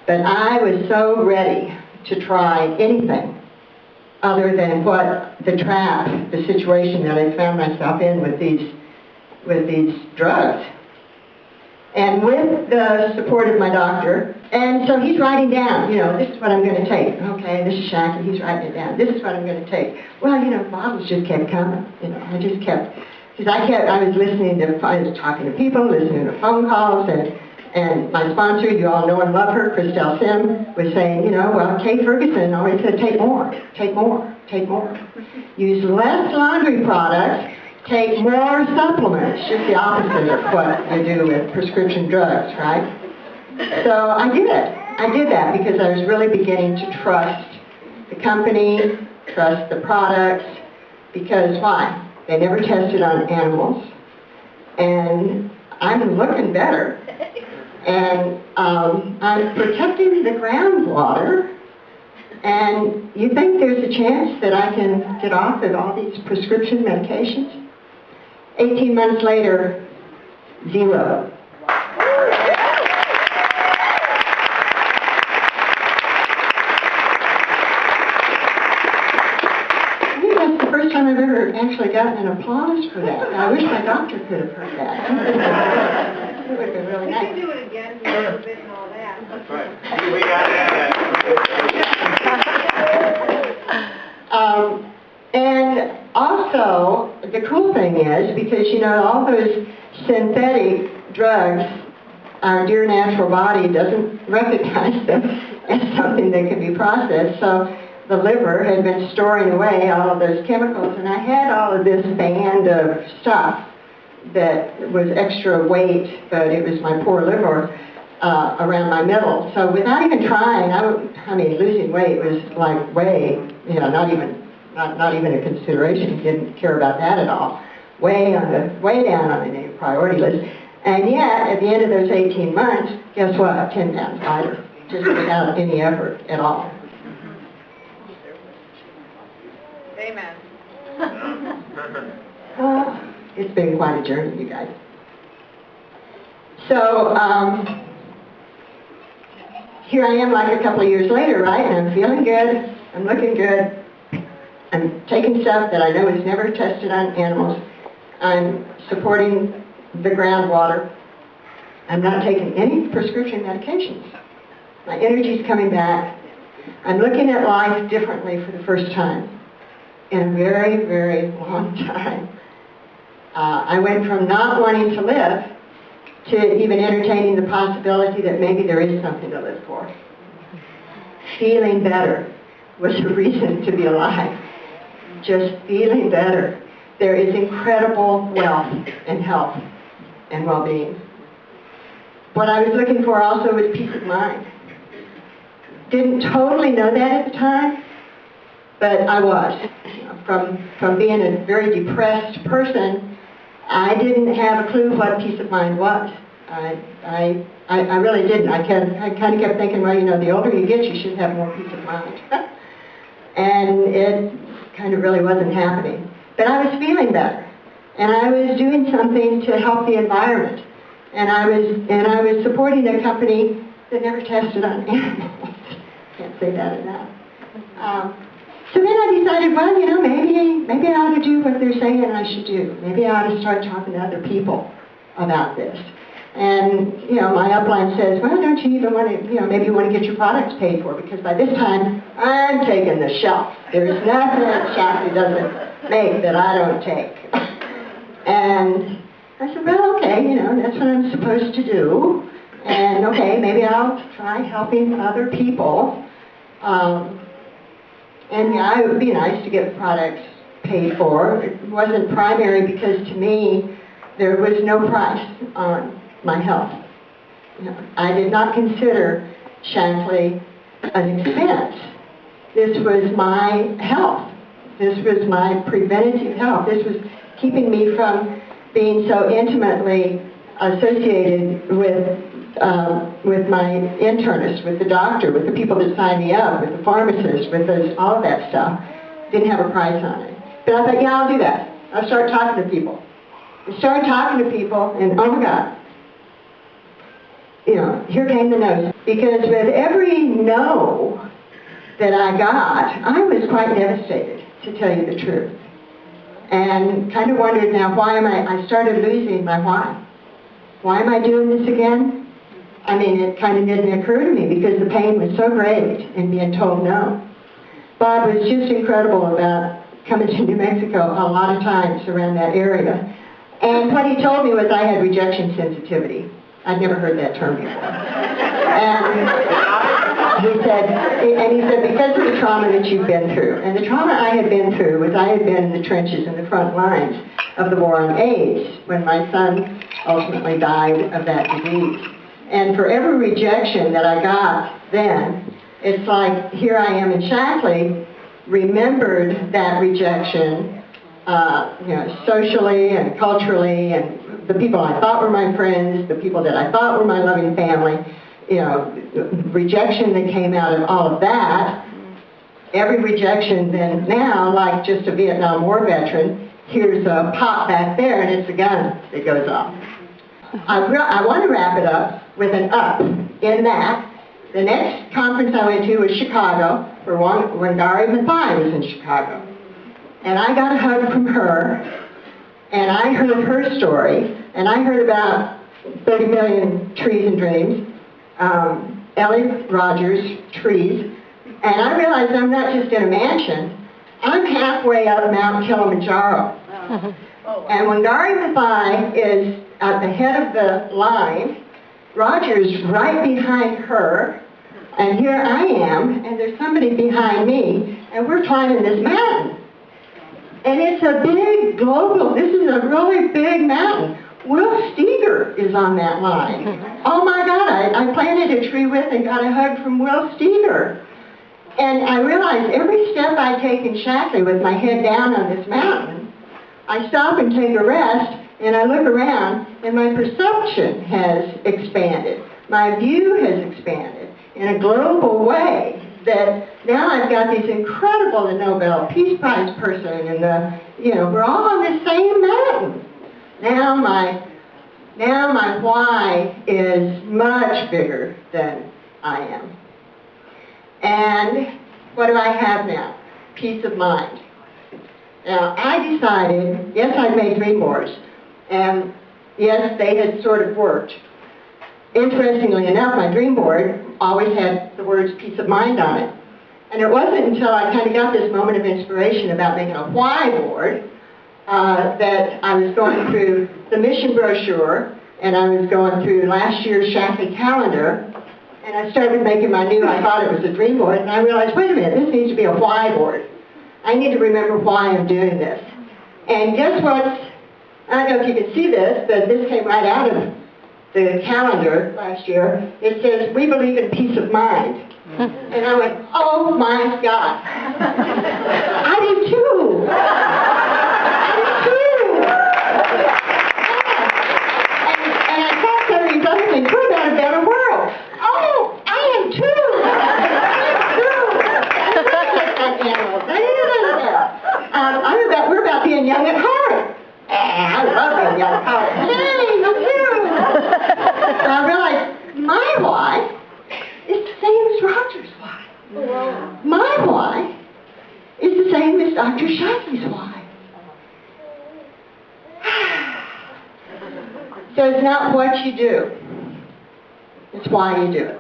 But I was so ready to try anything other than what the trap, the situation that I found myself in with these drugs. And with the support of my doctor, and so he's writing down, this is what I'm going to take. Okay, this is Shaklee, he's writing it down. This is what I'm going to take. Well, bottles just kept coming. I just kept, because I was talking to people, listening to phone calls, and my sponsor, you all know and love her, Christelle Sim, was saying, well, Kay Ferguson always said, take more, take more, take more. Use less laundry products, take more supplements, just the opposite of what you do with prescription drugs, right? So I did it. I did that because I was really beginning to trust the company, trust the products, because why? They never tested on animals, and I'm looking better, and I'm protecting the groundwater, and you think there's a chance that I can get off of all these prescription medications? 18 months later, 0. I think that's the first time I've ever actually gotten an applause for that. I wish my doctor could have heard that. It would have been really nice. We can do it again, a little bit and all that. That's right. We got that. And also, the cool thing is, because, all those synthetic drugs, our dear natural body doesn't recognize them as something that can be processed. So the liver had been storing away all of those chemicals, and I had all of this band of stuff that was extra weight, but it was my poor liver around my middle. So without even trying, losing weight was like way, not even a consideration. Didn't care about that at all. Way down on the priority list. And yet, at the end of those 18 months, guess what? 10 pounds lighter, just without any effort at all. Amen. It's been quite a journey, you guys. So, here I am like a couple of years later, right? And I'm feeling good. I'm looking good. I'm taking stuff that I know is never tested on animals. I'm supporting the groundwater. I'm not taking any prescription medications. My energy's coming back. I'm looking at life differently for the first time in a very, very long time. I went from not wanting to live to even entertaining the possibility that maybe there is something to live for. Feeling better was a reason to be alive. Just feeling better. There is incredible wealth and health and well-being. What I was looking for also was peace of mind. Didn't totally know that at the time, but I was. From being a very depressed person, I didn't have a clue what peace of mind was. I really didn't. I kind of kept thinking, well, the older you get, you should have more peace of mind. And it kind of really wasn't happening. But I was feeling better. And I was doing something to help the environment. And I was supporting a company that never tested on animals. Can't say that enough. So then I decided, well, maybe I ought to do what they're saying I should do. Maybe I ought to start talking to other people about this. And, my upline says, well, don't you even want to, maybe you want to get your products paid for, because by this time, I'm taking the shelf. There's nothing that Shaklee doesn't make that I don't take. And I said, well, okay, that's what I'm supposed to do. And, okay, maybe I'll try helping other people. And yeah, it would be nice to get products paid for. It wasn't primary because to me, there was no price on my health. I did not consider Shaklee an expense. This was my health. This was my preventative health. This was keeping me from being so intimately associated with my internist, with the doctor, with the people that signed me up, with the pharmacist, with all of that stuff. Didn't have a price on it. But I thought, yeah, I'll do that. I'll start talking to people. I started talking to people, and oh my God, here came the no's. Because with every no that I got, I was quite devastated, to tell you the truth. And kind of wondered, now why am I started losing my why. Why am I doing this again? I mean, it kind of didn't occur to me because the pain was so great in being told no. Bob was just incredible about coming to New Mexico a lot of times around that area. And what he told me was I had rejection sensitivity. I'd never heard that term before. And he said, because of the trauma that you've been through, and the trauma I had been through was I had been in the trenches in the front lines of the war on AIDS when my son ultimately died of that disease. And for every rejection that I got then, it's like here I am in Shaklee, remembered that rejection, socially and culturally, and the people I thought were my friends, the people that I thought were my loving family, rejection that came out of all of that. Every rejection then now, like just a Vietnam War veteran, here's a pop back there and it's a gun that goes off. I want to wrap it up with an up in that. The next conference I went to was Chicago, where Wangari Maathai was in Chicago. And I got a hug from her, and I heard her story, and I heard about 30 million trees and dreams, Ellie Rogers, trees, and I realized I'm not just in a mansion, I'm halfway up Mount Kilimanjaro. And Wangari Maathai is at the head of the line, Roger's right behind her, and here I am, and there's somebody behind me, and we're climbing this mountain. And it's a big global, this is a really big mountain. Will Steger is on that line. Oh my God, I planted a tree with and got a hug from Will Steger. And I realized every step I take in Shaklee with my head down on this mountain, I stop and take a rest, and I look around, and my perception has expanded. My view has expanded in a global way that now I've got these incredible, the Nobel Peace Prize person, and we're all on the same mountain. Now my why is much bigger than I am. And what do I have now? Peace of mind. Now, I decided, yes, I'd made dream boards, and yes, they had sort of worked. Interestingly enough, my dream board always had the words peace of mind on it. And it wasn't until I kind of got this moment of inspiration about making a why board that I was going through the mission brochure, and I was going through last year's Shaklee calendar, and I started making my new, I thought it was a dream board, and I realized, wait a minute, this needs to be a why board. I need to remember why I'm doing this. And guess what? I don't know if you can see this, but this came right out of the calendar last year. It says, we believe in peace of mind. And I went, oh my God. I do too. I do too. And I thought some of these other things, what about a better world? Oh, I am too. We're about being young at heart. I love being young at heart. Hey, you too. And I realized my why is the same as Roger's why. My why is the same as Dr. Shaklee's why. So it's not what you do, it's why you do it.